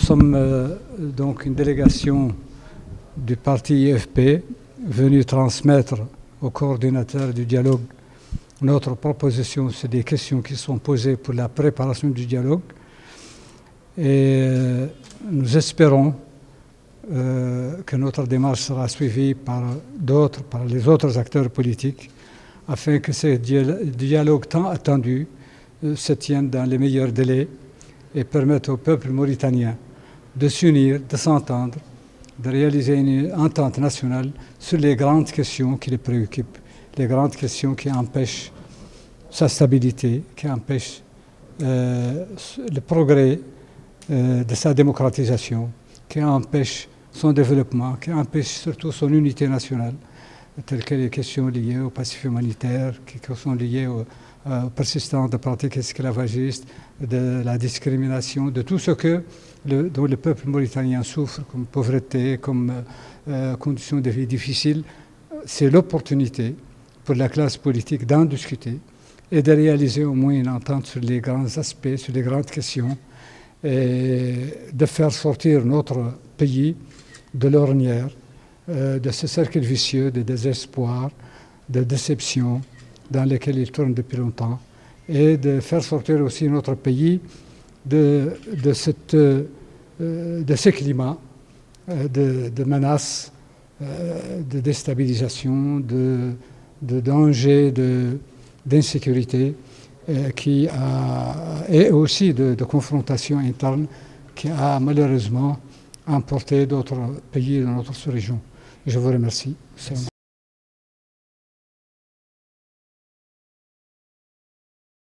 sommes donc une délégation du parti IFP venue transmettre au coordinateur du dialogue notre proposition sur des questions qui sont posées pour la préparation du dialogue. Et nous espérons que notre démarche sera suivie par les autres acteurs politiques, afin que ce dialogue tant attendu se tienne dans les meilleurs délais et permette au peuple mauritanien de s'unir, de s'entendre, de réaliser une entente nationale sur les grandes questions qui les préoccupent, les grandes questions qui empêchent sa stabilité, qui empêchent le progrès de sa démocratisation, qui empêchent son développement, qui empêchent surtout son unité nationale, telles que les questions liées au passif humanitaire, qui sont liées aux persistances de pratiques esclavagistes, de la discrimination, de tout ce dont le peuple mauritanien souffre, comme pauvreté, comme conditions de vie difficiles. C'est l'opportunité pour la classe politique d'en discuter et de réaliser au moins une entente sur les grands aspects, sur les grandes questions, et de faire sortir notre pays de l'ornière, de ce cercle vicieux de désespoir, de déception dans lequel il tourne depuis longtemps, et de faire sortir aussi notre pays de ce climat de menaces, de déstabilisation, de danger, d'insécurité, et aussi de confrontation interne qui a malheureusement emporté d'autres pays de notre sous-région. Je vous remercie.